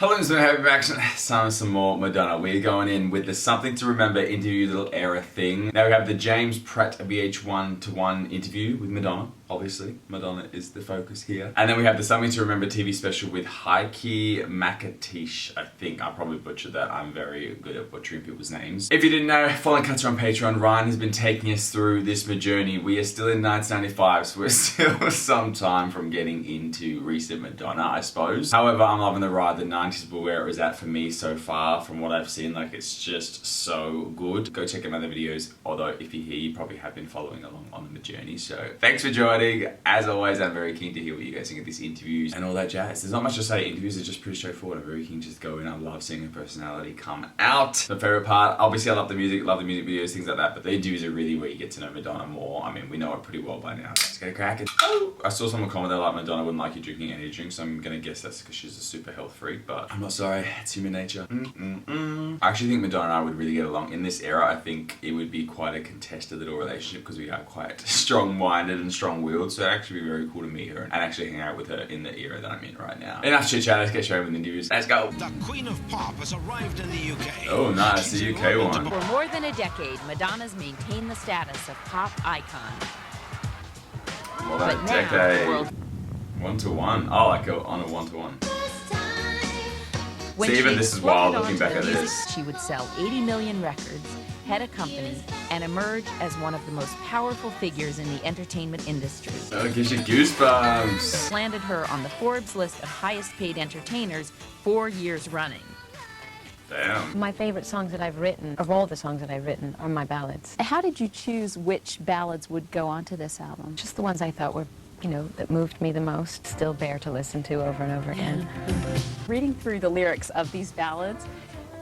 Hello, it's Happy back. Some more Madonna. We're going in with the Something to Remember interview little era thing. Now we have the James Pratt VH1 to 1 interview with Madonna. Obviously, Madonna is the focus here. And then we have the Something to Remember TV special with Heike Makatish. I think I probably butchered that. I'm very good at butchering people's names. If you didn't know, following cuts on Patreon, Ryan has been taking us through this journey. We are still in 1995, so we're still some time from getting into recent Madonna, I suppose. However, I'm loving the ride. The 90s were where it was at for me so far. From what I've seen, like, it's just so good. Go check out my other videos, although if you're here, you probably have been following along on the journey. So thanks for joining. As always, I'm very keen to hear what you guys think of these interviews and all that jazz. There's not much to say. Interviews are just pretty straightforward. I'm very keen to just go in. I love seeing her personality come out. My favorite part, obviously I love the music videos, things like that, but the interviews are really where you get to know Madonna more. I mean, we know her pretty well by now. Let's get a crack. Oh! I saw someone comment that like Madonna wouldn't like you drinking energy drinks, so I'm gonna guess that's because she's a super health freak, but I'm not sorry. It's human nature. I actually think Madonna and I would really get along in this era. I think it would be quite a contested little relationship because we are quite strong-minded and strong-willed. So it'd actually be very cool to meet her and actually hang out with her in the era that I'm in right now. Enough chit chat, let's get straight with the interviews. Let's go! The Queen of Pop has arrived in the UK. Oh nice, the UK one. For more than a decade, Madonna's maintained the status of pop icon. More than a decade. 1-to-1. Oh, like on a 1-to-1. See, even this is wild looking back at this. She would sell 80 million records, head a company, and emerge as one of the most powerful figures in the entertainment industry. Oh, it gives you goosebumps. Landed her on the Forbes list of highest paid entertainers 4 years running. Damn. My favorite songs that I've written, of all the songs that I've written, are my ballads. How did you choose which ballads would go onto this album? Just the ones I thought were, that moved me the most, still bear to listen to over and over again. Reading through the lyrics of these ballads,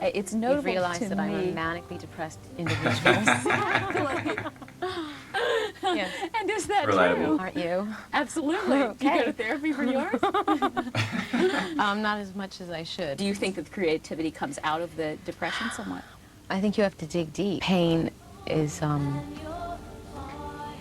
it's notable You've realized to that me. I'm a manically depressed individual. Exactly. Yes. And is that Relatable. true? Aren't you? Absolutely. Okay. Do you go to therapy for yours? Not as much as I should. Do you think that the creativity comes out of the depression somewhat? I think you have to dig deep. Pain is,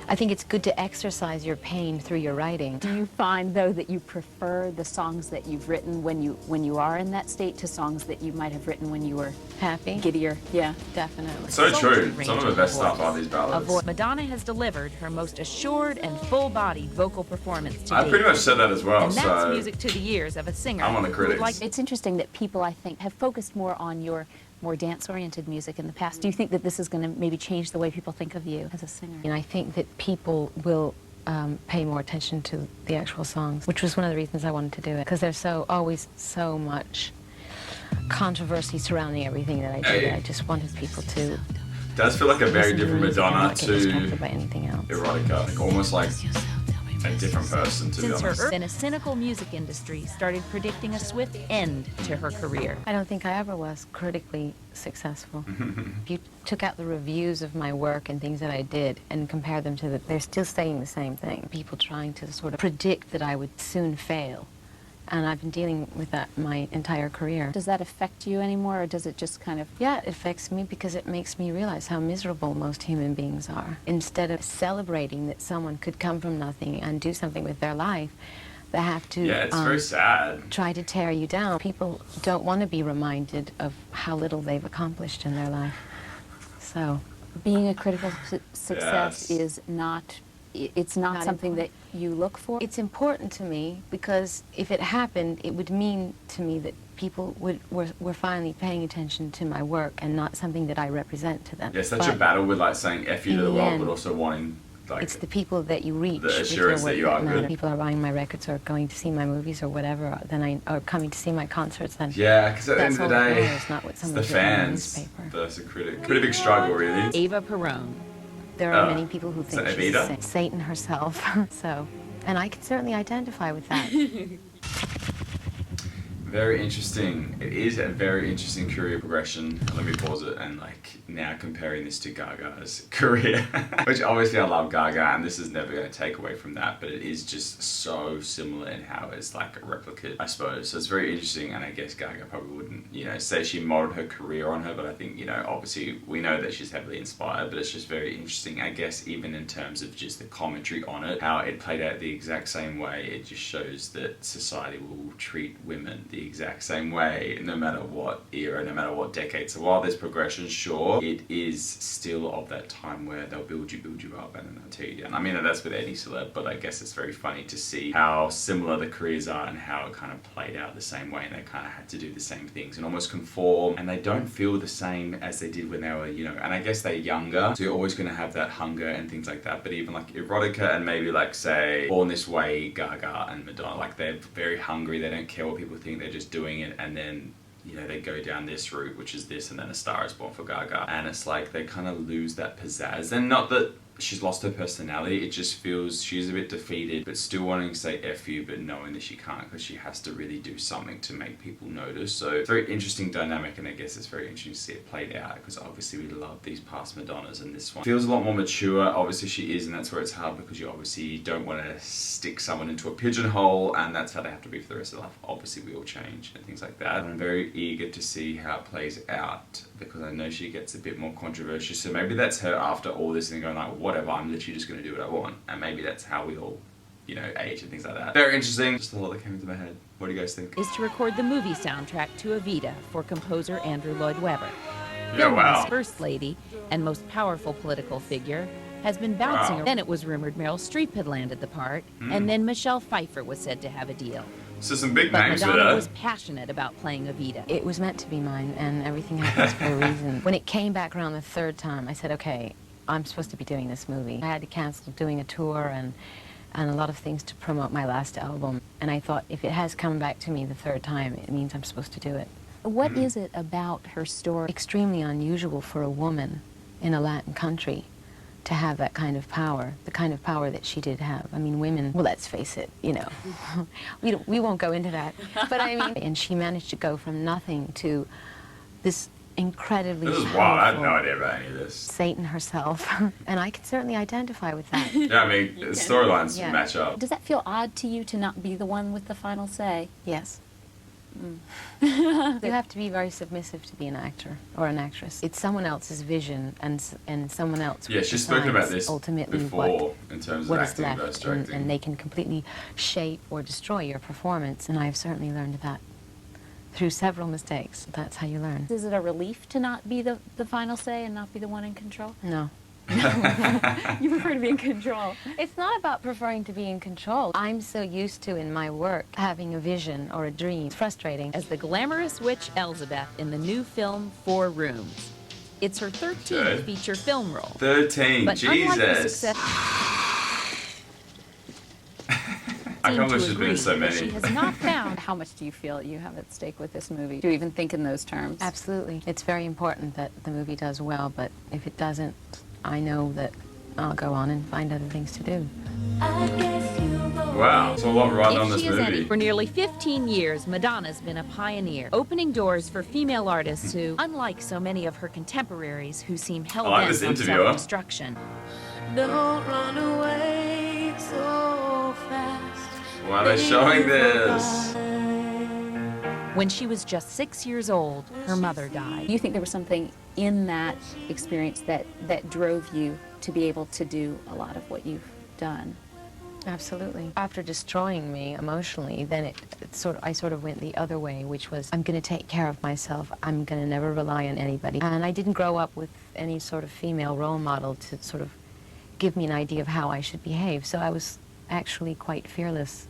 I think it's good to exercise your pain through your writing. Do you find, though, that you prefer the songs that you've written when you are in that state to songs that you might have written when you were Happy? giddier? Yeah. Definitely. So true. Some of the best stuff are these ballads. Madonna has delivered her most assured and full-bodied vocal performance to I date. pretty much said that as well, And that's so music to the ears of a singer. I'm on the who would critics. It's interesting that people, I think, have focused more on your more dance-oriented music in the past. Do you think that this is going to maybe change the way people think of you as a singer? And I think that people will pay more attention to the actual songs, which was one of the reasons I wanted to do it, because there's always so much controversy surrounding everything that I do. That I just wanted people to does feel like a very listen different music and Madonna not get distracted to by anything else. Erotica. Like, almost like a different person, to be Since her honest. in a cynical music industry started predicting a swift end to her career. I don't think I ever was critically successful. If you took out the reviews of my work and things that I did and compare them to they're still saying the same thing. People trying to sort of predict that I would soon fail. And I've been dealing with that my entire career. Does that affect you anymore, or does it just kind of... Yeah, it affects me because it makes me realize how miserable most human beings are. Instead of celebrating that someone could come from nothing and do something with their life, they have to Yeah, it's very sad. try to tear you down. People don't want to be reminded of how little they've accomplished in their life. So, Being a critical success Yes. is not... It's not something that you look for? it's important to me because if it happened, it would mean to me that people were finally paying attention to my work and not something that I represent to them. Yeah, such a But battle with like saying F you to in the the world, end, but also wanting like it's the people that you reach. the with your assurance that work you are matter. good. People are buying my records or going to see my movies or whatever, or coming to see my concerts. Then Yeah, because at the end of that's the all that day, matters, not what it's the someone's written in the fans newspaper. versus a critic. Pretty big struggle, really. Ava Perón. There are many people who think that she's Evita? Satan herself. So, and I can certainly identify with that. Very interesting. It is a very interesting career progression. Let me pause it and like now comparing this to Gaga's career, which obviously I love Gaga and this is never going to take away from that, but it is just so similar in how it's like a replicate, I suppose. So it's very interesting, and I guess Gaga probably wouldn't, say she modeled her career on her, but I think, obviously we know that she's heavily inspired, but it's just very interesting, I guess, even in terms of just the commentary on it, how it played out the exact same way. It just shows that society will treat women the the exact same way, no matter what era, no matter what decade. So while there's progression, sure, it is still of that time where they'll build you up, and then they'll tear you down. I mean, that's with any celeb, but I guess it's very funny to see how similar the careers are and how it kind of played out the same way, and they kind of had to do the same things and almost conform, and they don't feel the same as they did when they were, you know, and I guess they're younger, so you're always going to have that hunger and things like that. But even like Erotica and maybe like say Born This Way, Gaga and Madonna, like they're very hungry, they don't care what people think, they're just doing it, and then, you know, they go down this route, which is this, and then A Star Is Born for Gaga, and it's like they kind of lose that pizzazz. And not that she's lost her personality, it just feels she's a bit defeated, but still wanting to say F you, but knowing that she can't because she has to really do something to make people notice. So it's a very interesting dynamic, and I guess it's very interesting to see it played out, because obviously we love these past Madonnas, and this one feels a lot more mature. Obviously she is, and that's where it's hard, because you obviously don't want to stick someone into a pigeonhole, and that's how they have to be for the rest of their life. Obviously we all change and things like that, and I'm very eager to see how it plays out, because I know she gets a bit more controversial. So maybe that's her after all this and going like, whatever, I'm literally just going to do what I want. And maybe that's how we all, you know, age and things like that. Very interesting. Just a lot that came into my head. What do you guys think? Is to record the movie soundtrack to Evita for composer Andrew Lloyd Webber. Yeah, wow. Film's first lady and most powerful political figure has been bouncing. Wow. Then it was rumored Meryl Streep had landed the part, and then Michelle Pfeiffer was said to have a deal. So some big But names for Madonna that. was passionate about playing Evita. It was meant to be mine, and everything happens for a reason. When it came back around the third time, I said, okay, I'm supposed to be doing this movie. I had to cancel doing a tour and a lot of things to promote my last album. And I thought, if it has come back to me the third time, it means I'm supposed to do it. What is it about her story? Extremely unusual for a woman in a Latin country to have that kind of power, the kind of power that she did have. I mean, women, well, let's face it, you know, we won't go into that. But I mean, and she managed to go from nothing to this incredibly This is wild. I had no powerful idea about any of this. Satan herself. And I can certainly identify with that. Yeah, I mean, the storylines Yeah. match up. Does that feel odd to you to not be the one with the final say? Yes. You have to be very submissive to be an actor or an actress. It's someone else's vision, and someone else. Yeah, she's spoken about decides this ultimately before in terms of what is acting versus left, and directing. they can completely shape or destroy your performance. And I've certainly learned that through several mistakes. That's how you learn. Is it a relief to not be the final say and not be the one in control? No. You prefer to be in control. It's not about preferring to be in control. I'm so used to, in my work, having a vision or a dream. It's frustrating. As the glamorous witch Elizabeth in the new film 4 Rooms. It's her 13th Good. feature film role. 13, But unlike the Jesus. success I can't seem believe to she's been in agree so that she many. has not found How much do you feel you have at stake with this movie? Do you even think in those terms? Absolutely. It's very important that the movie does well, but if it doesn't, I know that I'll go on and find other things to do. Wow, so a lot riding on If this she is any, movie. for nearly 15 years, Madonna's been a pioneer, opening doors for female artists who, unlike so many of her contemporaries who seem like hell-bent this on interviewer. self-destruction. Don't run away so fast. Why are they showing this? When she was just 6 years old, her mother died. Do you think there was something in that experience that drove you to be able to do a lot of what you've done? Absolutely. After destroying me emotionally, then I sort of went the other way, which was, I'm going to take care of myself. I'm going to never rely on anybody. And I didn't grow up with any sort of female role model to sort of give me an idea of how I should behave. So I was actually quite fearless.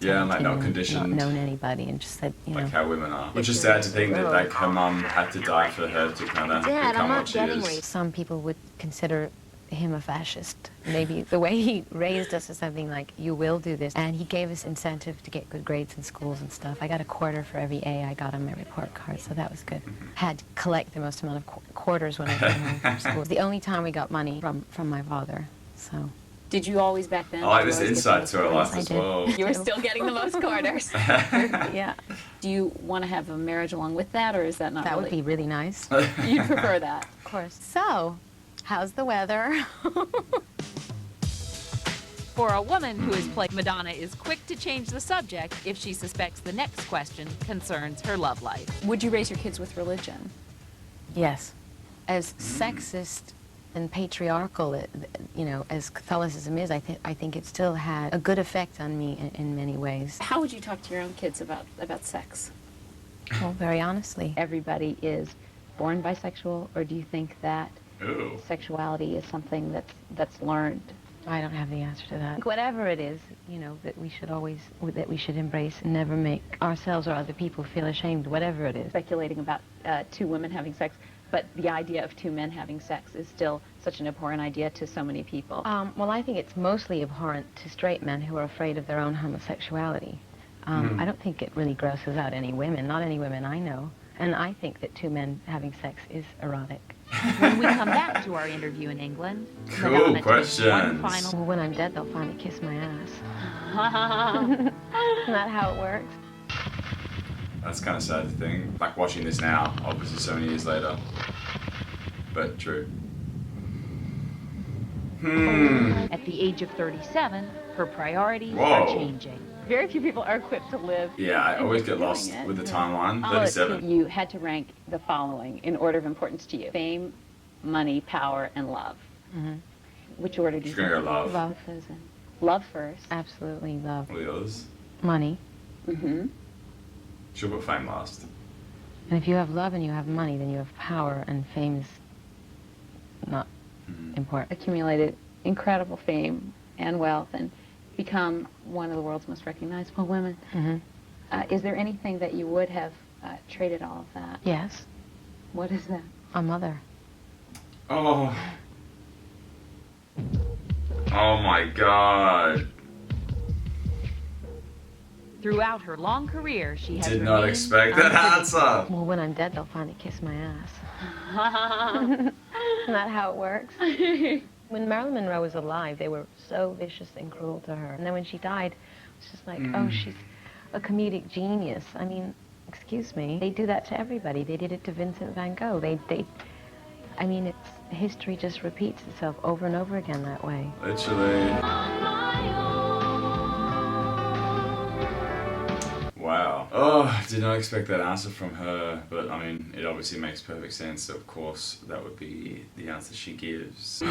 Yeah, and like not 17 and conditioned. Not known anybody, and just said, you know. Like how women are. Which is sad to think that like her mum had to die for her to kind of Dad, I'm become not what she getting is. raped. Some people would consider him a fascist. Maybe the way he raised us is something like, you will do this. And he gave us incentive to get good grades in schools and stuff. I got a quarter for every A I got on my report card, so that was good. Had to collect the most amount of quarters when I came home from school. It was the only time we got money from my father, so. Did you always back then? I like did this you always get insight the to her most life I as did. well. You were still getting the most quarters. Yeah, Do you want to have a marriage along with that, or is that not that really? would be really nice. You'd prefer that. Of course. So, how's the weather? For a woman who has played Madonna is quick to change the subject if she suspects the next question concerns her love life. Would you raise your kids with religion? Yes. As sexist and patriarchal, you know, as Catholicism is, I think it still had a good effect on me in many ways. How would you talk to your own kids about sex? Well, very honestly. Everybody is born bisexual, or do you think that Ooh. sexuality is something that's learned? I don't have the answer to that. Whatever it is, you know, that we should embrace and never make ourselves or other people feel ashamed, whatever it is. Speculating about two women having sex, but the idea of two men having sex is still such an abhorrent idea to so many people. Well, I think it's mostly abhorrent to straight men who are afraid of their own homosexuality. I don't think it really grosses out any women, not any women I know. And I think that two men having sex is erotic. When we come back to our interview in England, Cool Madonna takes questions. one final Well, when I'm dead, they'll finally kiss my ass. Isn't that how it works? That's kind of sad to think. Like watching this now, obviously so many years later. But true. At the age of 37, her priorities Whoa. are changing. Very few people are equipped to live. Yeah, I always get doing lost it. with the timeline. Oh, let's see. 37. You had to rank the following in order of importance to you: fame, money, power, and love. Which order do you She's gonna think? go love. Love. Those in? Love first. Absolutely love. What are the others? Money. Mm-hmm. She'll put fame last. And if you have love and you have money, then you have power, and fame is not important. Accumulated incredible fame and wealth and become one of the world's most recognizable women. Is there anything that you would have traded all of that? Yes, What is that? a mother. Oh. Oh my god. Throughout her long career, she has Did not remained expect that answer. Well, when I'm dead, they'll finally kiss my ass. Isn't that how it works? When Marilyn Monroe was alive, they were so vicious and cruel to her. And then when she died, it's just like, oh, she's a comedic genius. I mean, excuse me. They do that to everybody. They did it to Vincent van Gogh. I mean, history just repeats itself over and over again that way. Literally. Wow. Oh, did not expect that answer from her, but I mean, it obviously makes perfect sense. So of course, that would be the answer she gives.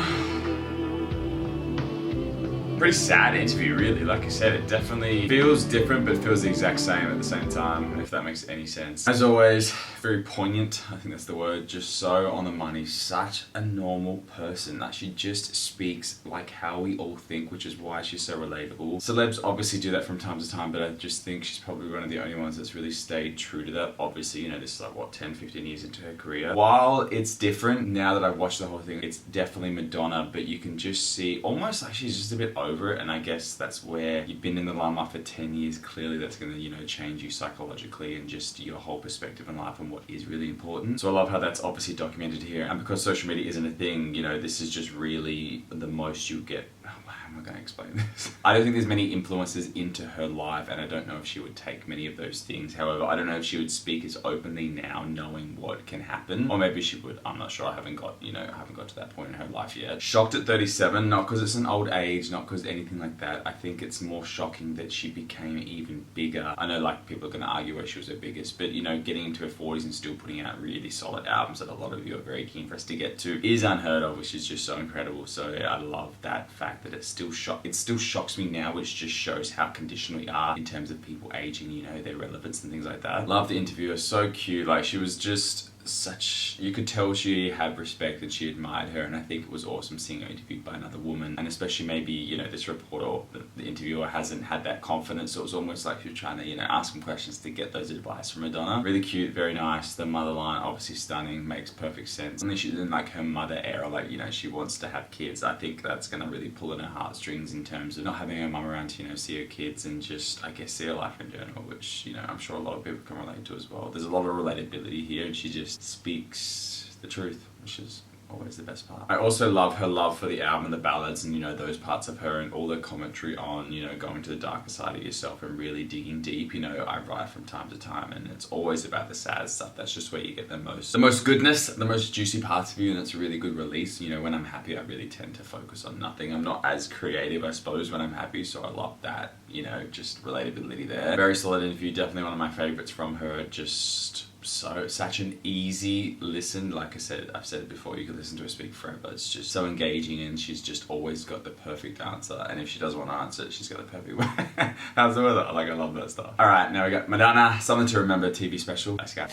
Pretty sad interview, really. Like I said, it definitely feels different, but feels the exact same at the same time, if that makes any sense. As always, very poignant. I think that's the word. Just so on the money. Such a normal person. That she just speaks like how we all think, which is why she's so relatable. Celebs obviously do that from time to time, but I just think she's probably one of the only ones that's really stayed true to that. Obviously, you know, this is like, what, 10, 15 years into her career. While it's different, now that I've watched the whole thing, it's definitely Madonna, but you can just see almost like she's just a bit over it, and I guess that's where you've been in the limelight for 10 years. Clearly that's going to, you know, change you psychologically and just your whole perspective in life and what is really important. So I love how that's obviously documented here, and because social media isn't a thing, you know, this is just really the most you get. How am I going to explain this? I don't think there's many influences into her life, and I don't know if she would take many of those things. However, I don't know if she would speak as openly now, knowing what can happen, or maybe she would. I'm not sure. I haven't got to that point in her life yet. Shocked at 37, not because it's an old age, not because anything like that. I think it's more shocking that she became even bigger. I know, like, people are going to argue where she was her biggest, but, you know, getting into her 40s and still putting out really solid albums that a lot of you are very keen for us to get to is unheard of, which is just so incredible. So I love that fact that it still shocks me now, which just shows how conditioned we are in terms of people aging, you know, their relevance and things like that. Love the interviewer, so cute. Like, she was just such, you could tell she had respect and she admired her, and I think it was awesome seeing her interviewed by another woman, and especially maybe, you know, this reporter or the interviewer hasn't had that confidence, so it was almost like she was trying to, you know, ask some questions to get those advice from Madonna. Really cute, very nice. The mother line, obviously stunning, makes perfect sense. And then she's in like her mother era, like, you know, she wants to have kids. I think that's gonna really pull in her heartstrings in terms of not having her mum around to, you know, see her kids and just, I guess, see her life in general, which, you know, I'm sure a lot of people can relate to as well. There's a lot of relatability here, and she just speaks the truth, which is always the best part. I also love her love for the album and the ballads and, you know, those parts of her and all the commentary on, you know, going to the darker side of yourself and really digging deep. You know, I write from time to time and it's always about the sad stuff. That's just where you get the most goodness, the most juicy parts of you, and it's a really good release. You know, when I'm happy, I really tend to focus on nothing. I'm not as creative, I suppose, when I'm happy, so I love that, you know, just relatability there. Very solid interview, definitely one of my favorites from her. Just such an easy listen. Like I said, I've said it before, you could listen to her speak forever. It's just so engaging, and she's just always got the perfect answer. And if she doesn't want to answer it, she's got the perfect way. How's the weather? Like, I love that stuff. All right, now we got Madonna, Something to Remember TV special. Let's go.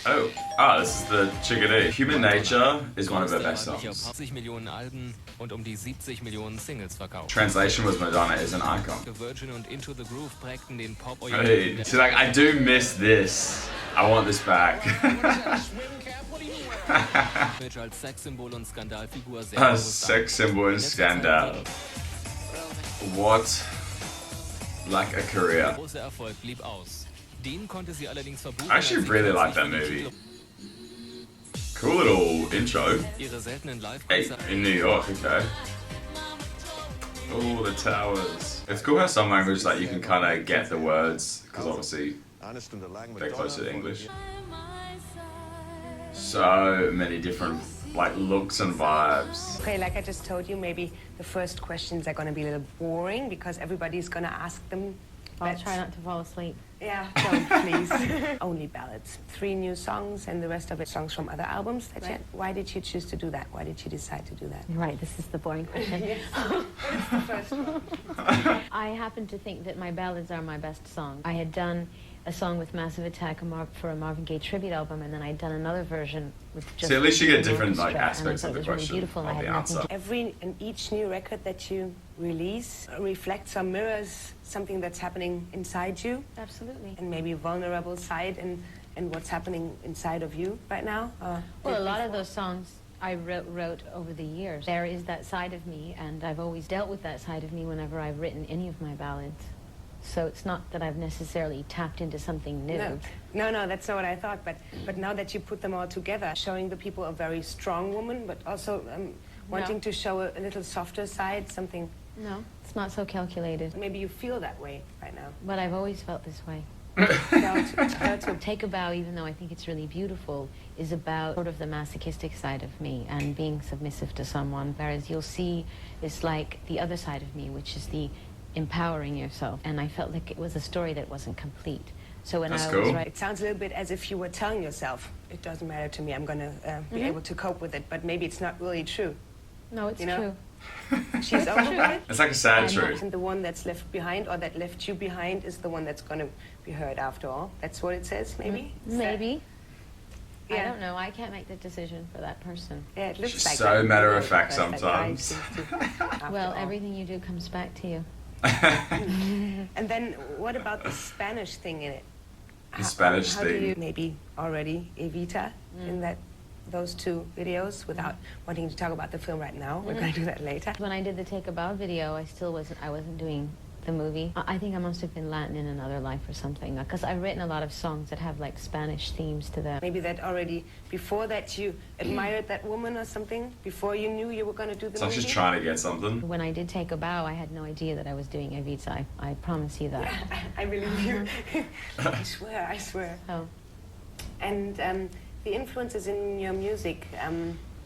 Oh, this is the Chickadee. Human Nature is one of her best songs. Translation was Madonna is an icon. Hey, see, like, I do miss this. I want this back. A sex symbol and scandal. What? Like a career. I actually really like that movie. Cool little intro. Hey, in New York, okay. Oh, the towers. It's cool how some languages, like, you can kind of get the words, because obviously they're closer to English. So many different, like, looks and vibes. Okay, like I just told you, maybe the first questions are going to be a little boring because everybody's going to ask them. I'll try not to fall asleep. Yeah, don't please. Only ballads. 3 new songs and the rest of it songs from other albums. That's it. Why did you choose to do that? Why did you decide to do that? Right, this is the boring question. Yes. It's the first one. I happen to think that my ballads are my best songs. I had done a song with Massive Attack for a Marvin Gaye tribute album, and then I'd done another version with just... See, at least you get different, like, orchestra, aspects of the question, really beautiful, of the answer. Every and each new record that you release reflects or mirrors something that's happening inside you. Absolutely. And maybe a vulnerable side and what's happening inside of you right now. Well, a lot of those songs I wrote over the years. There is that side of me, and I've always dealt with that side of me whenever I've written any of my ballads. So it's not that I've necessarily tapped into something new. No, that's not what I thought. But now that you put them all together, showing the people a very strong woman, but also wanting to show a little softer side, something... No, it's not so calculated. Maybe you feel that way right now. But I've always felt this way. To Take a Bow, even though I think it's really beautiful, is about sort of the masochistic side of me and being submissive to someone, whereas you'll see it's like the other side of me, which is the empowering yourself. And I felt like it was a story that wasn't complete. So when That's I cool. was writing... It sounds a little bit as if you were telling yourself, it doesn't matter to me, I'm going to be able to cope with it, but maybe it's not really true. No, it's You know? true. She's over with it. It's like a sad truth. And the one that's left behind, or that left you behind, is the one that's going to be heard after all. That's what it says, maybe? Is that- Maybe. I Yeah. don't know. I can't make the decision for that person. Yeah, it looks She's like so that. matter-of-fact Because that guy sometimes. seems to, after Well, all. everything you do comes back to you. And then what about the Spanish thing in it? The Spanish how thing. do you maybe already Evita in those 2 videos without wanting to talk about the film right now? We're going to do that later. When I did the Take a Bow video, I wasn't doing the movie. I think I must have been Latin in another life or something, because I've written a lot of songs that have like Spanish themes to them. Maybe that already, before that you admired that woman or something, before you knew you were going to do the So I'm movie? just trying to get something. When I did Take a Bow, I had no idea that I was doing Evita. I promise you that. I believe you. I swear. Oh. And the influences in your music.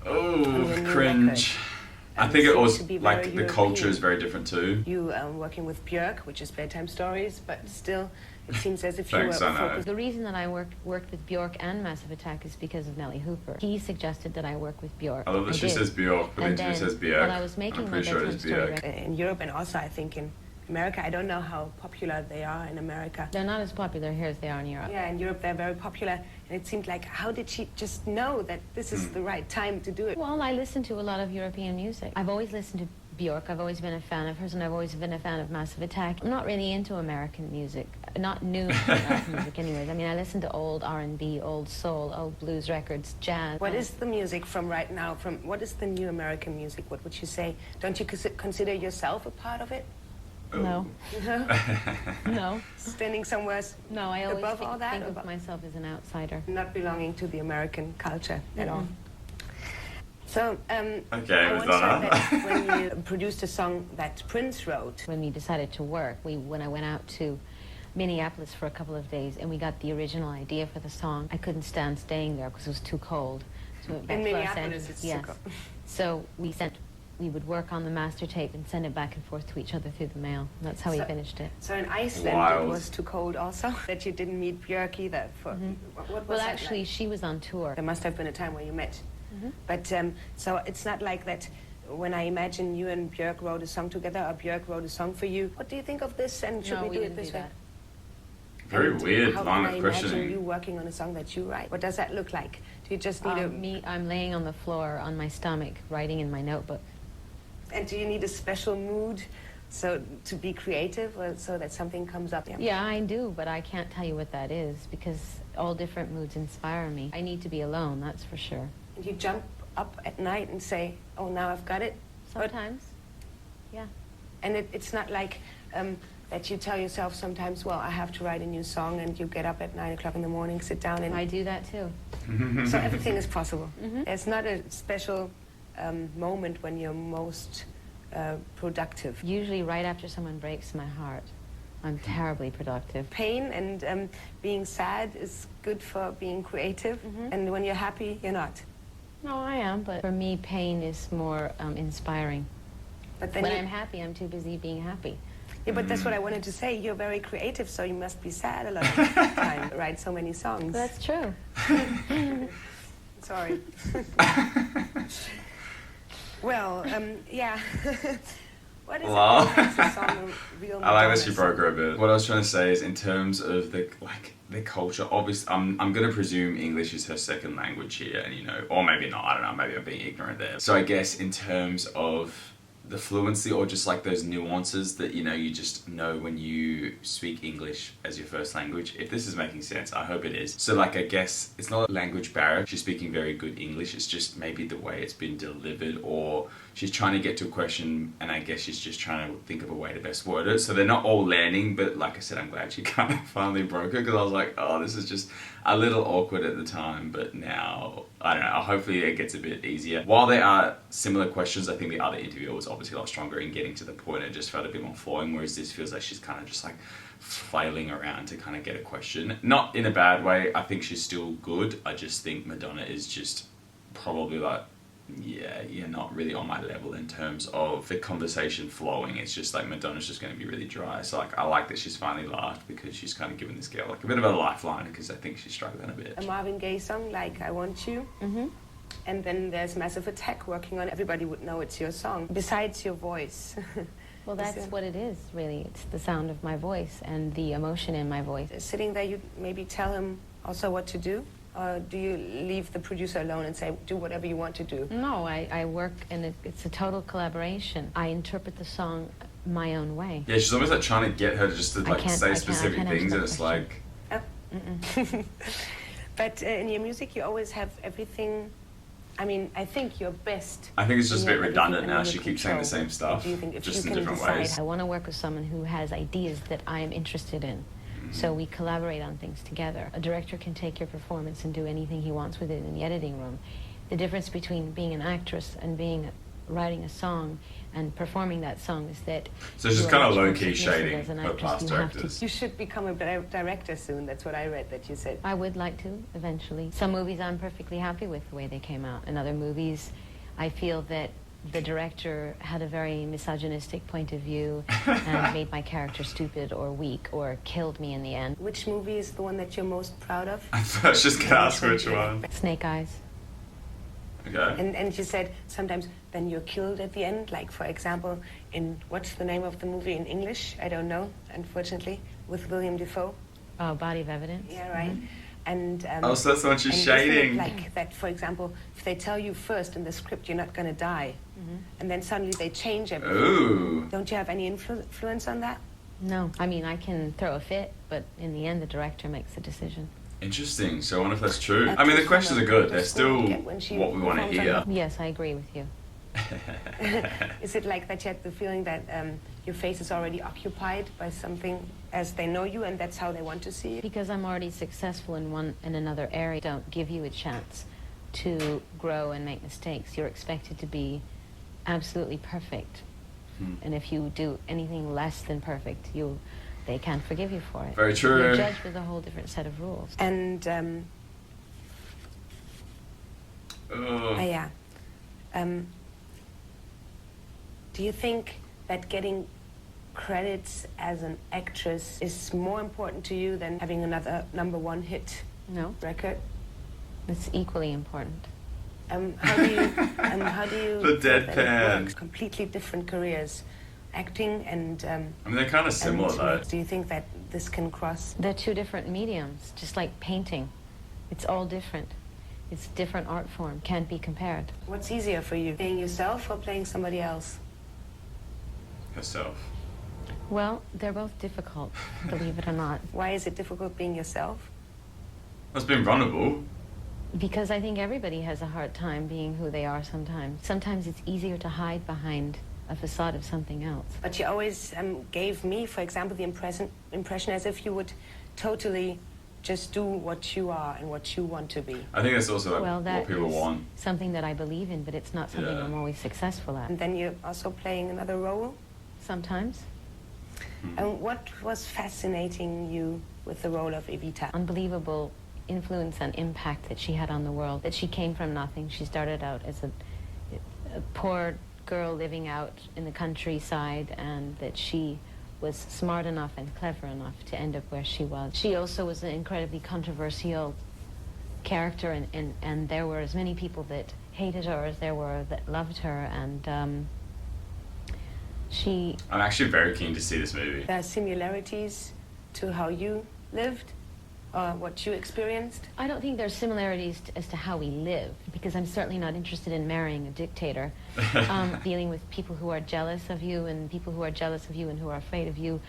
Oh, your new cringe. record. I think it seems was, to be like, very the culture European. is very different too. You working with Björk, which is Bedtime Stories, but still, it seems as if Thanks, you I were know. focused. The reason that I worked with Björk and Massive Attack is because of Nelly Hooper. He suggested that I work with Björk. I love that she did. says Björk, but the And interview then, says Björk. when I was making I'm my pretty sure Bedtime it's Story Björk. record, In Europe and also, I think, in America. I don't know how popular they are in America. they're not as popular here as they are in Europe. Yeah, in Europe they're very popular. And it seemed like, how did she just know that this is the right time to do it? Well, I listen to a lot of European music. I've always listened to Björk. I've always been a fan of hers, and I've always been a fan of Massive Attack. I'm not really into American music, not new American music anyways. I mean, I listen to old R&B, old soul, old blues records, jazz. What is the music from right now? What is the new American music? What would you say? Don't you consider yourself a part of it? No. No. Standing somewhere No, I always above all that? think of Above- myself as an outsider. not belonging to the American culture at all. So, Okay, I once Madonna. heard that when you produced a song that Prince wrote, When we decided to work, when I went out to Minneapolis for a couple of days and we got the original idea for the song, I couldn't stand staying there because it was too cold. So we went back in to Los Minneapolis Angeles. it's Yes. too cold. So we sent we would work on the master tape and send it back and forth to each other through the mail. That's how we finished it. So in Iceland Wild. it was too cold also, that you didn't meet Björk either. What was Well, that actually, like? she was on tour. There must have been a time where you met. But so it's not like that when I imagine you and Björk wrote a song together, or Björk wrote a song for you. What do you think of this, and should No, we do it didn't this way? that. Very And weird how line can I of imagine questioning. you working on a song that you write? What does that look like? Do you just need I'm laying on the floor on my stomach, writing in my notebook. and do you need a special mood so to be creative, or so that something comes up? Yeah, I do, but I can't tell you what that is because all different moods inspire me. I need to be alone, that's for sure. And you jump up at night and say, "Oh, now I've got it." Sometimes, yeah. And it's not like that you tell yourself sometimes, well, I have to write a new song, and you get up at 9 o'clock in the morning, sit down, and I do that too. so everything is possible. There's not a special moment when you're most productive. Usually right after someone breaks my heart, I'm terribly productive. Pain and being sad is good for being creative, and when you're happy, you're not. No, I am, but for me, pain is more inspiring. But then When you- I'm happy, I'm too busy being happy. Yeah, but that's what I wanted to say. You're very creative, so you must be sad a lot of the time. Write so many songs. That's true. Sorry. Well, yeah. What is Wow. it that makes a song a real I like that she Madonna broke song? her a bit. What I was trying to say is, in terms of the culture, obviously, I'm gonna presume English is her second language here, and or maybe not. I don't know. Maybe I'm being ignorant there. So I guess in terms of the fluency, or just like those nuances that you just know when you speak English as your first language. If this is making sense, I hope it is. So I guess it's not a language barrier. She's speaking very good English. It's just maybe the way it's been delivered, or she's trying to get to a question, and I guess she's just trying to think of a way to best word it. So they're not all landing, but like I said, I'm glad she kind of finally broke it, because I was like, oh, this is just a little awkward at the time, but now, I don't know, hopefully it gets a bit easier. While there are similar questions, I think the other interviewer was obviously a lot stronger in getting to the point. It just felt a bit more flowing, whereas this feels like she's kind of just flailing around to kind of get a question. Not in a bad way, I think she's still good. I just think Madonna is just probably yeah, you're not really on my level in terms of the conversation flowing. It's just Madonna's just going to be really dry. So I like that she's finally laughed, because she's kind of given this girl a bit of a lifeline, because I think she's struggling a bit. A Marvin Gaye song like I Want You. And then there's Massive Attack working on. Everybody would know it's your song. Besides your voice. Well, that's what it is, really. It's the sound of my voice and the emotion in my voice. Sitting there, you maybe tell him also what to do? Or do you leave the producer alone and say, do whatever you want to do? No, I work, and it's a total collaboration. I interpret the song my own way. Yeah, she's almost trying to get her just to I say can't specific answer things, that and it's question. But in your music, you always have everything. I mean, I think your best. I think it's just a you bit have redundant everything now. under She keeps saying the control. same stuff, Do you think if just you in can different decide- ways. I want to work with someone who has ideas that I am interested in. So we collaborate on things together. A director can take your performance and do anything he wants with it in the editing room. The difference between being an actress and writing a song and performing that song is that So it's just you are kind of much more low-key submissive shading as an her actress. past You have to- directors. You should become a director soon. That's what I read that you said. I would like to, eventually. Some movies I'm perfectly happy with the way they came out. In other movies, I feel that the director had a very misogynistic point of view and made my character stupid or weak or killed me in the end. Which movie is the one that you're most proud of? I was just going to ask which one. Snake Eyes. Okay. And you said sometimes then you're killed at the end. Like, for example, in what's the name of the movie in English? I don't know, unfortunately, with William Dafoe. Oh, Body of Evidence. Yeah, right. And Oh, so that's the one she's and isn't it shading. like that, for example, if they tell you first in the script you're not going to die, and then suddenly they change everything. Ooh. Don't you have any influence on that? No, I mean, I can throw a fit, but in the end, the director makes the decision. Interesting. So I wonder if that's true. I mean, the questions are good. They're still what we want to hear. Yes, I agree with you. Is it like that you had the feeling that your face is already occupied by something as they know you and that's how they want to see you? Because I'm already successful in another area, don't give you a chance to grow and make mistakes. You're expected to be absolutely perfect. And if you do anything less than perfect, they can't forgive you for it. Very true. You're judged with a whole different set of rules. And, Oh. yeah. Do you think that getting credits as an actress is more important to you than having another #1 hit No, record? it's equally important. How do you The think that it deadpan. works? Completely different careers, acting and I mean, they're kind of similar though. do you think that this can cross? They're two different mediums, just like painting. It's all different. It's different art form, can't be compared. What's easier for you, playing yourself or playing somebody else? Herself. Well, they're both difficult, believe it or not. Why is it difficult being yourself? It's been vulnerable. Because I think everybody has a hard time being who they are sometimes. Sometimes it's easier to hide behind a facade of something else. But you always gave me, for example, the impression as if you would totally just do what you are and what you want to be. I think that's also like Well, that what people is want. something that I believe in, but it's not something Yeah. I'm always successful at. And then you're also playing another role. Sometimes. And what was fascinating you with the role of Evita? Unbelievable influence and impact that she had on the world. That she came from nothing. She started out as a poor girl living out in the countryside, and that she was smart enough and clever enough to end up where she was. She also was an incredibly controversial character, and there were as many people that hated her as there were that loved her, and she... I'm actually very keen to see this movie. There are similarities to how you lived or what you experienced? I don't think there's similarities as to how we live, because I'm certainly not interested in marrying a dictator. Dealing with people who are jealous of you and people who are jealous of you and who are afraid of you.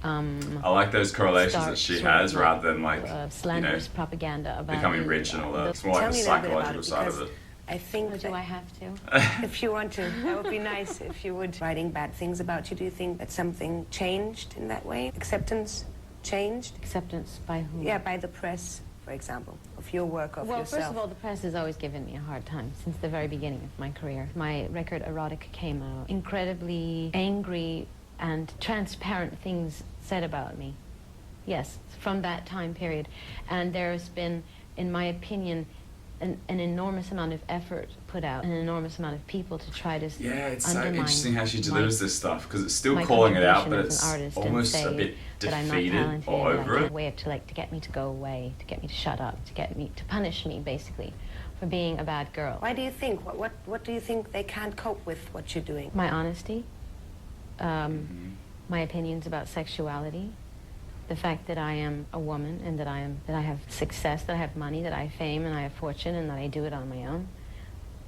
I like those correlations that she has rather than like, slanderous propaganda about becoming you. rich and all that. It's more Tell like the me a little bit about psychological it, side of because it. I think Oh, do that I have to? if you want to, that would be nice if you would. Writing bad things about you, do you think that something changed in that way? Acceptance changed? Acceptance by whom? Yeah, by the press, for example, of your work, of Well, yourself. first of all, the press has always given me a hard time since the very beginning of my career. My record Erotic came out. Incredibly angry and transparent things said about me. Yes, from that time period. And there's been, in my opinion, an enormous amount of effort put out, an enormous amount of people to try to Yeah, it's so undermine interesting how she delivers this stuff, because it's still my calling it out, but contribution it's as an artist, and almost say a bit that I'm not defeated talented, or and over a it. way to get me to go away, to get me to shut up, to punish me basically for being a bad girl. Why do you think? What do you think they can't cope with what you're doing? My honesty, my opinions about sexuality, the fact that I am a woman and that I have success, that I have money, that I have fame and I have fortune, and that I do it on my own.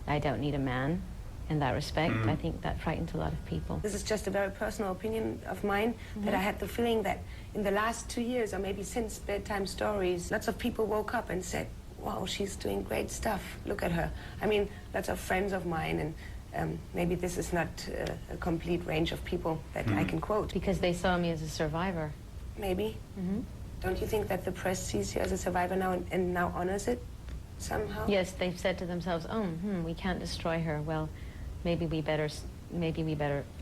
I don't need a man in that respect. I think that frightens a lot of people. This is just a very personal opinion of mine, that I had the feeling that in the last 2 years, or maybe since Bedtime Stories, lots of people woke up and said, wow, she's doing great stuff. Look at her. I mean, lots of friends of mine, and maybe this is not a complete range of people that I can quote. Because they saw me as a survivor. Maybe. Don't you think that the press sees you as a survivor now and now honors it somehow? Yes, they've said to themselves, we can't destroy her. Well, maybe we better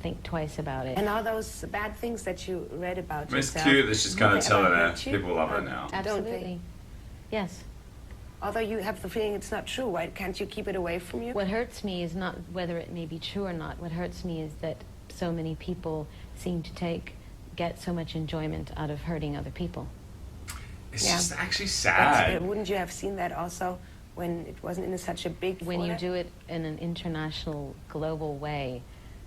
think twice about it. And all those bad things that you read about I mean, it's yourself, cute that she's kind do of they telling ever her. hurt you? People love her Or now. don't they? Absolutely. Yes. Although you have the feeling it's not true, why can't you keep it away from you? What hurts me is not whether it may be true or not. What hurts me is that so many people seem to get so much enjoyment out of hurting other people. It's Yeah. just actually But, sad. wouldn't you have seen that also when it wasn't in such a big When you format? do it in an international, global way,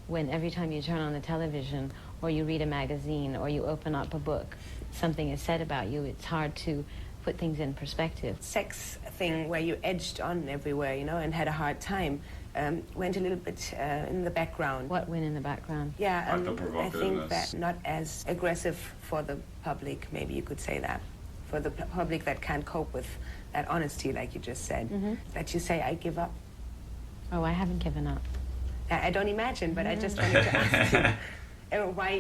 when every time you turn on the television or you read a magazine or you open up a book, something is said about you, it's hard to put things in perspective. Sex thing where you edged on everywhere, and had a hard time, went a little bit in the background. What went in the background? Yeah, Like the I think provocativeness. that not as aggressive for the public, maybe you could say that. For the public that can't cope with that honesty, like you just said. That you say, I give up. Oh, I haven't given up. I don't imagine, but I just wanted to ask you why,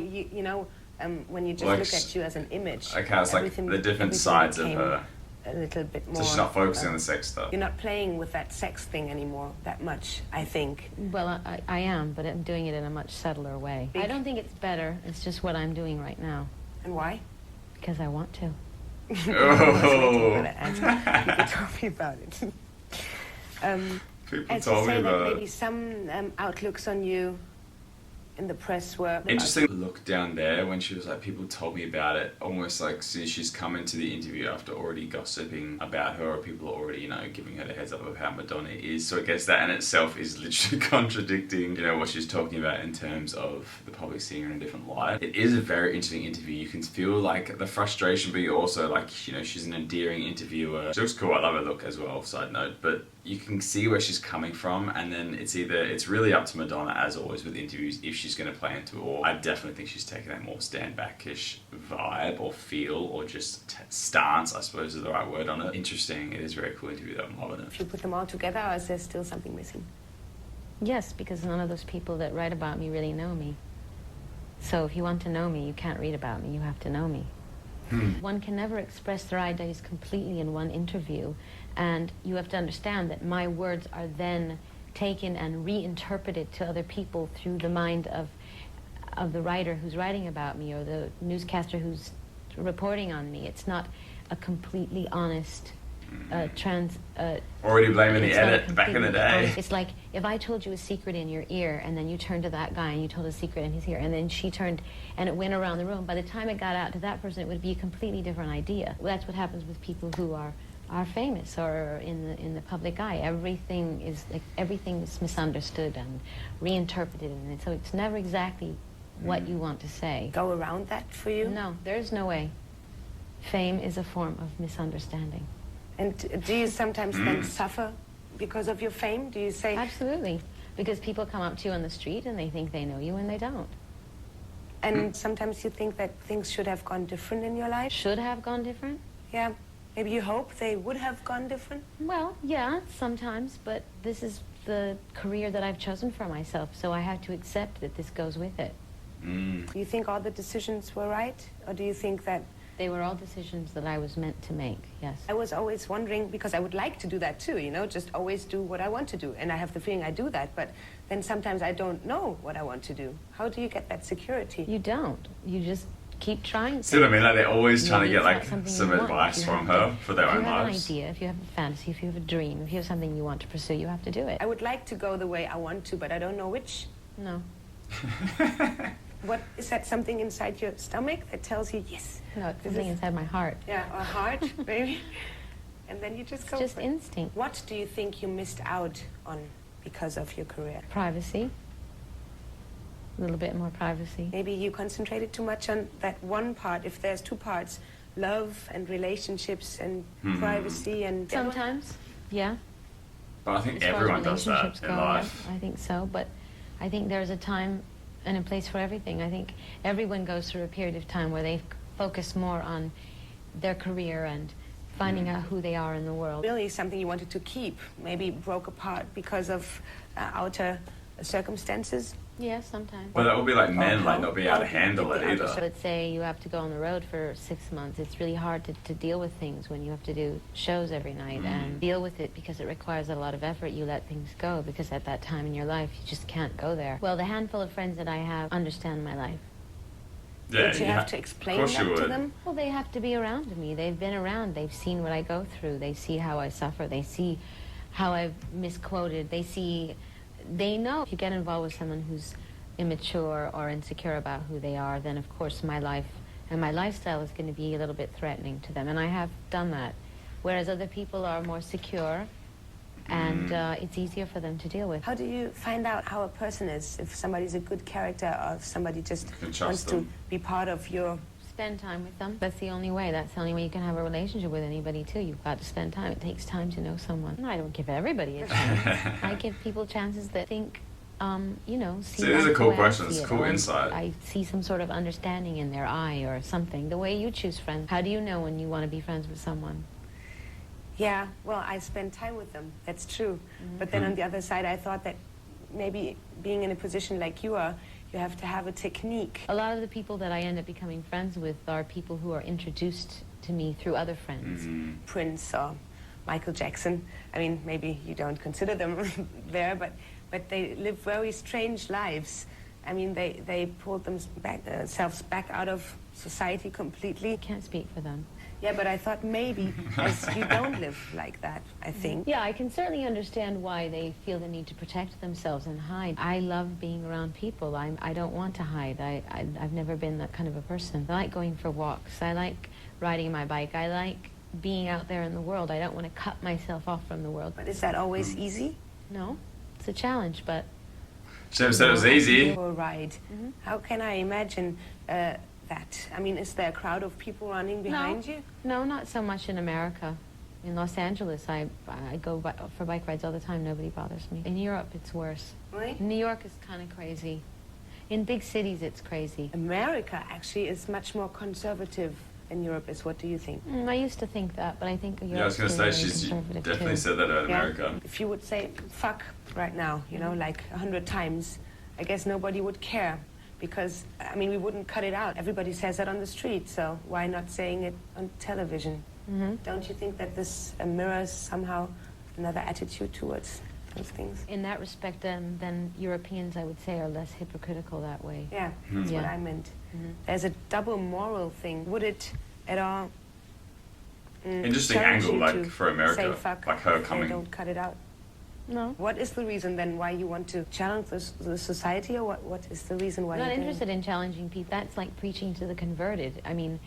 when you just Like, look at you as an image. Okay, it's like everything- the different everything sides of became her. A little bit more. So she's not focusing on the sex stuff. You're not playing with that sex thing anymore that much, I think. Well, I am, but I'm doing it in a much subtler way. I don't think it's better. It's just what I'm doing right now. And why? Because I want to. That's way too good an answer. People told me about it. People As you told me say that about maybe it. some outlooks on you in the press were... Interesting look down there when she was like, people told me about it, almost like she's come into the interview after already gossiping about her, or people are already, you know, giving her the heads up of how Madonna is. So I guess that in itself is literally contradicting, you know, what she's talking about in terms of the public seeing her in a different light. It is a very interesting interview. You can feel like the frustration, but you also like, you know, she's an endearing interviewer. She looks cool. I love her look as well, side note, but you can see where she's coming from, and then it's really up to Madonna, as always with interviews, if she's going to play into it. Or I definitely think she's taking that more stand-back-ish vibe or feel, or just stance, I suppose is the right word on it. Interesting. It is a very cool interview though. I'm loving it. If you put them all together, or is there still something missing? Yes, because none of those people that write about me really know me. So if you want to know me, you can't read about me, you have to know me. One can never express their ideas completely in one interview, and you have to understand that my words are then taken and reinterpreted to other people through the mind of the writer who's writing about me, or the newscaster who's reporting on me. It's not a completely honest already blaming the edit back in the day. It's like if I told you a secret in your ear, and then you turned to that guy and you told a secret in his ear, and then she turned and it went around the room. By the time it got out to that person, it would be a completely different idea. Well, that's what happens with people who are famous or in the public eye. Everything is misunderstood and reinterpreted, and so it's never exactly what you want to say. Go around that for you? No, there's no way. Fame is a form of misunderstanding. And do you sometimes then suffer because of your fame? Do you say... Absolutely. Because people come up to you on the street and they think they know you and they don't. And sometimes you think that things should have gone different in your life? Should have gone different? Yeah. Maybe you hope they would have gone different? Well, yeah, sometimes, but this is the career that I've chosen for myself, so I have to accept that this goes with it. Do you think all the decisions were right? Or do you think that... They were all decisions that I was meant to make, yes. I was always wondering, because I would like to do that too, you know, just always do what I want to do. And I have the feeling I do that, but then sometimes I don't know what I want to do. How do you get that security? You don't. You just keep trying. See what I mean? Like they're always trying to get like something some you want. advice You from have her for their If own you have lives. an idea, if you have a fantasy, if you have a dream, if you have something you want to pursue, you have to do it. I would like to go the way I want to, but I don't know which. No. What, is that something inside your stomach that tells you, yes? No, it's something inside my heart. Yeah, or heart, maybe. And then you just go It's just for it. instinct. What do you think you missed out on because of your career? Privacy. A little bit more privacy. Maybe you concentrated too much on that one part. If there's two parts, love and relationships and privacy and... Sometimes, yeah. But I think As far as everyone does that relationships in go, life. I think so, but I think there's a time and a place for everything. I think everyone goes through a period of time where they focus more on their career and finding out who they are in the world. Really something you wanted to keep, maybe broke apart because of outer circumstances? Yeah, sometimes. But that would be like men, how- like not being able to how handle did it the either. outer Let's say you have to go on the road for 6 months. It's really hard to deal with things when you have to do shows every night and deal with it because it requires a lot of effort. You let things go because at that time in your life you just can't go there. Well, the handful of friends that I have understand my life. Yeah, Did you have to explain of course you that to would. them? Well, they have to be around me. They've been around. They've seen what I go through. They see how I suffer. They see how I've misquoted. They know. If you get involved with someone who's immature or insecure about who they are, then of course my life and my lifestyle is going to be a little bit threatening to them, and I have done that. Whereas other people are more secure, and it's easier for them to deal with. How do you find out how a person is, if somebody's a good character or if somebody just You can trust wants them. to be part of your... Spend time with them. That's the only way. That's the only way you can have a relationship with anybody, too. You've got to spend time. It takes time to know someone. I don't give everybody a chance. I give people chances that think, you know, see See, these are life cool the way I questions. see it, Cool or insight. I see some sort of understanding in their eye or something. The way you choose friends. How do you know when you want to be friends with someone? Yeah, well, I spend time with them. That's true. But then on the other side, I thought that maybe being in a position like you are, you have to have a technique. A lot of the people that I end up becoming friends with are people who are introduced to me through other friends. Prince or Michael Jackson. I mean, maybe you don't consider them there, but they live very strange lives. I mean, they pulled themselves back out of society completely. I can't speak for them. Yeah, but I thought maybe as you don't live like that, I think. Yeah, I can certainly understand why they feel the need to protect themselves and hide. I love being around people. I don't want to hide. I've never been that kind of a person. I like going for walks. I like riding my bike. I like being out there in the world. I don't want to cut myself off from the world. But is that always easy? No, it's a challenge, but... She never said it was easy. For a ride. How can I imagine that? I mean, is there a crowd of people running behind you? No, not so much in America. In Los Angeles, I go for bike rides all the time. Nobody bothers me. In Europe, it's worse. Really? New York is kind of crazy. In big cities, it's crazy. America actually is much more conservative than Europe is. What do you think? I used to think that, but I think Europe's Yeah, I was going to say, very she's conservative definitely too. said that about Yeah. America. If you would say fuck right now, you know, like 100 times, I guess nobody would care. Because, I mean, we wouldn't cut it out. Everybody says that on the street, so why not saying it on television? Don't you think that this mirrors somehow another attitude towards those things? In that respect, then Europeans, I would say, are less hypocritical that way. Yeah, that's what Yeah. I meant. There's a double moral thing. Would it at all Interesting challenge angle, you like, to for America, say fuck like her if they coming- don't cut it out? No. What is the reason then why you want to challenge the society, or what is the reason why I'm not you're doing interested in challenging people. That's like preaching to the converted. I mean,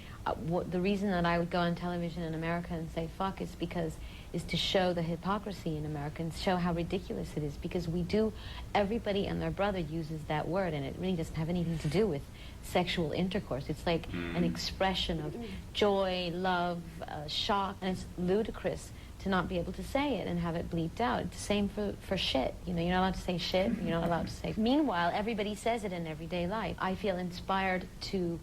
the reason that I would go on television in America and say fuck is to show the hypocrisy in America and show how ridiculous it is, because everybody and their brother uses that word, and it really doesn't have anything to do with sexual intercourse. It's like an expression of joy, love, shock, and it's ludicrous to not be able to say it and have it bleeped out. It's the same for shit. You know, you're not allowed to say shit. You're not allowed to say... Meanwhile, everybody says it in everyday life. I feel inspired to,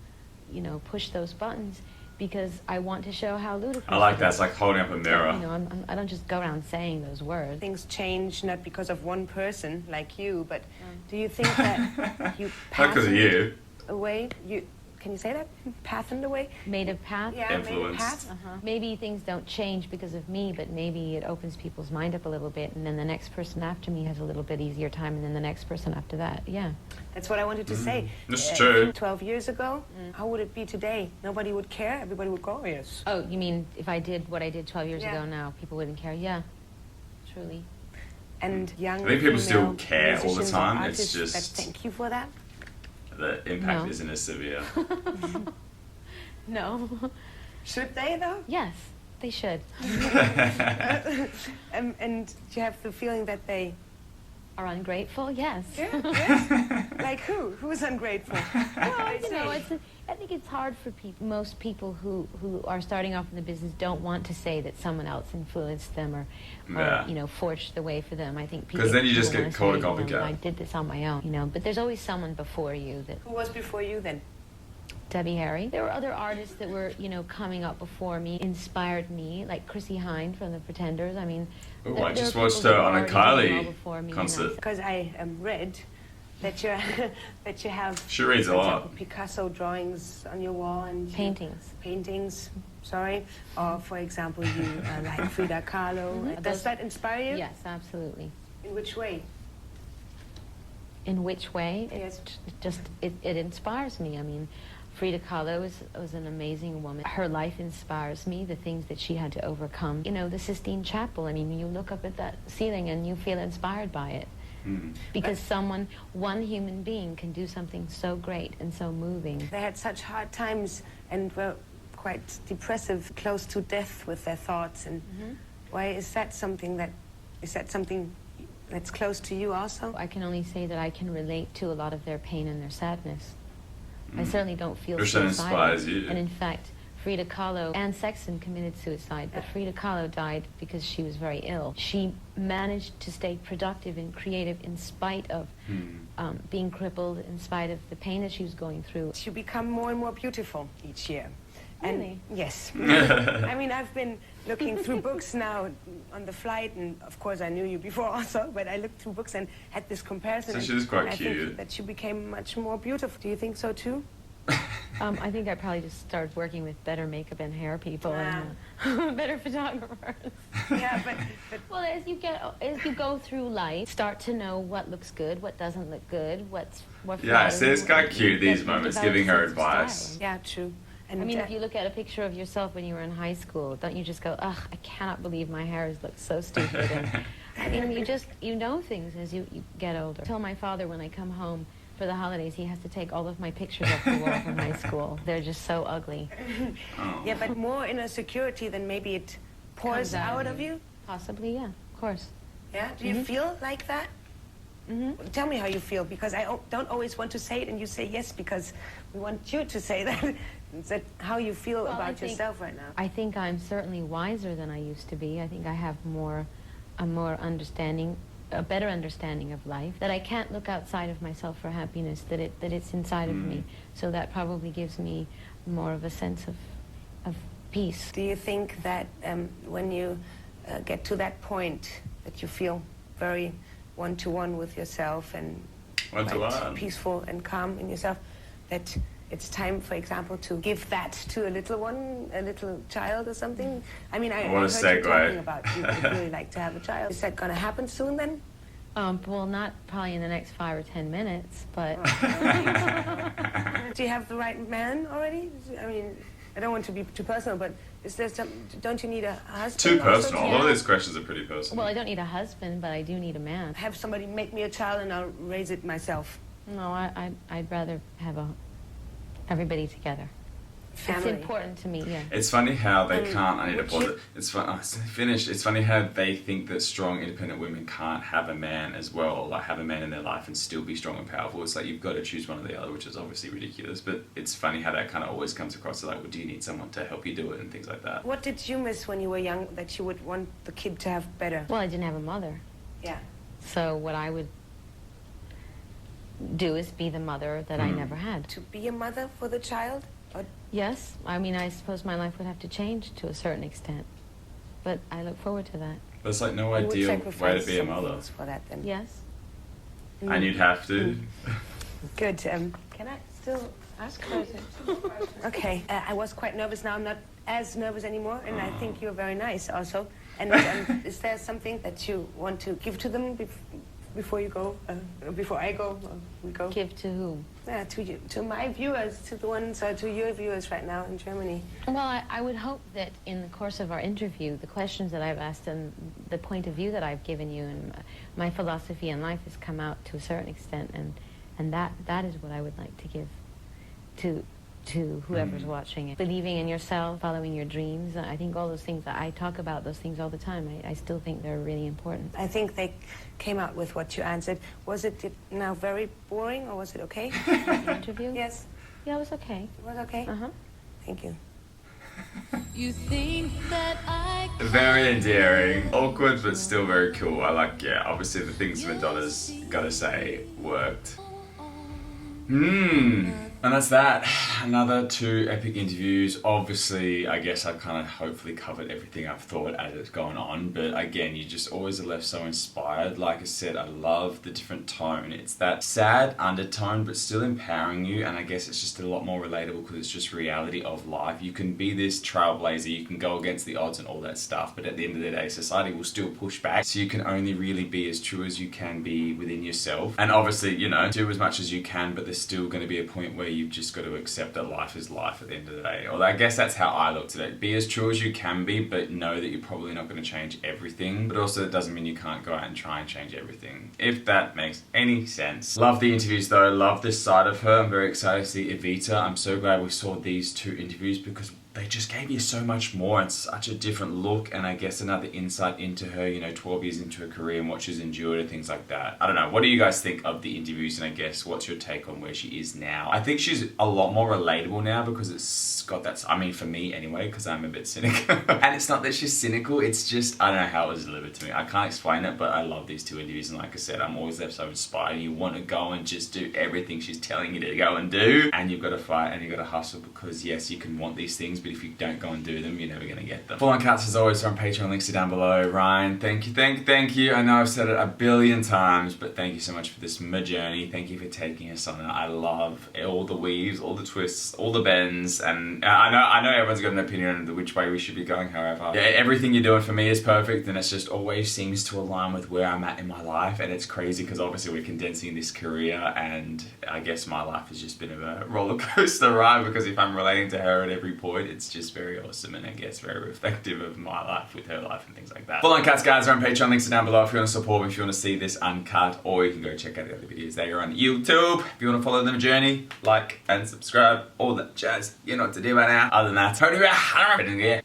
you know, push those buttons because I want to show how ludicrous I like it that. is. It's like holding up a mirror. You know, I don't just go around saying those words. things change not because of one person like you, but do you think that you Not because of you. away? Can you say that? Pathened away? Made a path. Yeah, made a Influenced. path. Maybe things don't change because of me, but maybe it opens people's mind up a little bit, and then the next person after me has a little bit easier time, and then the next person after that. Yeah. That's what I wanted to say. That's true. 12 years ago, how would it be today? Nobody would care. Everybody would go, oh, yes. Oh, you mean if I did what I did 12 years Yeah. ago now, people wouldn't care? Yeah, truly. And young I think people still female care all the musicians or time. It's artists just- that thank you for that. The impact No. isn't as severe. No. Should they, though? Yes, they should. And you have the feeling that they... Are ungrateful? Yes. Yeah? Like who? Who's ungrateful? Well, you know, I think it's hard for people. Most people who are starting off in the business don't want to say that someone else influenced them or Yeah. you know, forged the way for them. I think 'Cause then you just people get wanna called a say, you know, copycat. I did this on my own, you know. But there's always someone before you that... Who was before you then? Debbie Harry. There were other artists that were, you know, coming up before me, inspired me, like Chrissy Hind from the Pretenders. I mean, Oh, there- I there just are watched people her that on a were already doing well Kylie before me, and concert. Because I read that you that you have She reads a for lot. example, Picasso drawings on your wall and paintings. Sorry, or for example, you like Frida Kahlo. Does that inspire you? Yes, absolutely. In which way? In which way? Yes. It inspires me. I mean, Frida Kahlo was an amazing woman. Her life inspires me, the things that she had to overcome. You know, the Sistine Chapel, I mean, you look up at that ceiling and you feel inspired by it. Because one human being can do something so great and so moving. They had such hard times and were quite depressive, close to death with their thoughts. And why is that something that's close to you also? I can only say that I can relate to a lot of their pain and their sadness. I certainly don't feel Which then suicidal. inspires you. And in fact, Frida Kahlo and Sexton committed suicide, but Frida Kahlo died because she was very ill. She managed to stay productive and creative in spite of being crippled, in spite of the pain that she was going through. You become more and more beautiful each year. Really? And yes. I mean, I've been looking through books now on the flight, and of course I knew you before also, but I looked through books and had this comparison. So and she was quite I cute. think that you became much more beautiful. Do you think so too? I think I probably just started working with better makeup and hair people Wow. and better photographers. Yeah, but Well, as you go through life, start to know what looks good, what doesn't look good, what Yeah, flatters, see, it's what- kind of cute, these you moments, develop giving a her sense of advice. style. yeah, true. And I mean, if you look at a picture of yourself when you were in high school, don't you just go, ugh, I cannot believe my hair looks so stupid. And, I mean, you know things as you get older. I tell my father when I come home for the holidays, he has to take all of my pictures off the wall from high school. They're just so ugly. Yeah, but more inner security than maybe it pours Comes out out of of you? Possibly, yeah, of course. Yeah? Do you feel like that? Tell me how you feel, because I don't always want to say it and you say yes because we want you to say that. Is that how you feel about yourself right now? I think I'm certainly wiser than I used to be. I think I have a better understanding of life, that I can't look outside of myself for happiness, that it's inside of me. So that probably gives me more of a sense of peace. Do you think that when you get to that point that you feel very one-to-one with yourself and quite peaceful and calm in yourself, that it's time, for example, to give that to a little one, a little child or something? I mean, I heard you talking about you would really like to have a child. Is that going to happen soon then? Well, not probably in the next 5 or 10 minutes, but... Do you have the right man already? I mean, I don't want to be too personal, but is there don't you need a husband? Too personal. A lot of these questions are pretty personal. Well, I don't need a husband, but I do need a man. Have somebody make me a child and I'll raise it myself. No, I'd rather have everybody together. Family. It's important to me, yeah. It's funny how they can't. I need to pause it. It's finished. It's funny how they think that strong, independent women can't have a man as well, like have a man in their life and still be strong and powerful. It's like you've got to choose one or the other, which is obviously ridiculous. But it's funny how that kind of always comes across. Like, well, do you need someone to help you do it and things like that? What did you miss when you were young that you would want the kid to have better? Well, I didn't have a mother. Yeah. So what I would do is be the mother that I never had. To be a mother for the child? Yes, I mean, I suppose my life would have to change to a certain extent, but I look forward to that. There's like no ideal way to be a mother. For that, then. Yes. And you'd have to. Good. Can I still ask? Okay. I was quite nervous. Now I'm not as nervous anymore, and I think you're very nice also. And is there something that you want to give to them before you go? Before I go? We go? Give to whom? To you, to my viewers, to the ones, to your viewers right now in Germany. Well, I would hope that in the course of our interview, the questions that I've asked and the point of view that I've given you and my philosophy in life has come out to a certain extent, and that is what I would like to give to whoever's watching it. Believing in yourself, following your dreams. I think all those things, I talk about those things all the time. I still think they're really important. I think they came out with what you answered. Was it now very boring, or was it okay? The interview? Yes. Yeah, it was okay. It was okay? Uh-huh. Thank you. You think that I Very endearing. Awkward, but still very cool. I like, obviously the things Madonna's gotta say worked. And that's that. Another 2 epic interviews. Obviously, I guess I've kind of hopefully covered everything I've thought as it's gone on. But again, you just always are left so inspired. Like I said, I love the different tone. It's that sad undertone, but still empowering you. And I guess it's just a lot more relatable because it's just reality of life. You can be this trailblazer. You can go against the odds and all that stuff. But at the end of the day, society will still push back. So you can only really be as true as you can be within yourself. And obviously, you know, do as much as you can, but there's still going to be a point where you've just got to accept that life is life at the end of the day. Or I guess that's how I looked at it. Be as true as you can be, but know that you're probably not going to change everything. But also it doesn't mean you can't go out and try and change everything. If that makes any sense. Love the interviews though. Love this side of her. I'm very excited to see Evita. I'm so glad we saw these 2 interviews because they just gave you so much more and such a different look, and I guess another insight into her, you know, 12 years into her career and what she's endured and things like that. I don't know, what do you guys think of the interviews, and I guess what's your take on where she is now? I think she's a lot more relatable now because it's got that, I mean for me anyway, because I'm a bit cynical. And it's not that she's cynical, it's just, I don't know how it was delivered to me. I can't explain it, but I love these 2 interviews, and like I said, I'm always left so inspired. You want to go and just do everything she's telling you to go and do, and you've got to fight and you've got to hustle because yes, you can want these things, but if you don't go and do them, you're never gonna get them. Full on cuts as always from Patreon, links are down below. Ryan, thank you. I know I've said it a billion times, but thank you so much for this journey. Thank you for taking us on it. I love all the weaves, all the twists, all the bends, and I know everyone's got an opinion on which way we should be going, however. Yeah, everything you're doing for me is perfect, and it just always seems to align with where I'm at in my life, and it's crazy because obviously we're condensing this career, and I guess my life has just been a roller coaster ride, because if I'm relating to her at every point, it's just very awesome, and I guess very reflective of my life with her life and things like that. Full on cuts, guys, are on Patreon, links are down below if you want to support me, if you want to see this uncut, or you can go check out the other videos that are on YouTube. If you want to follow the journey, like and subscribe, all that jazz. You know what to do by now. Other than that,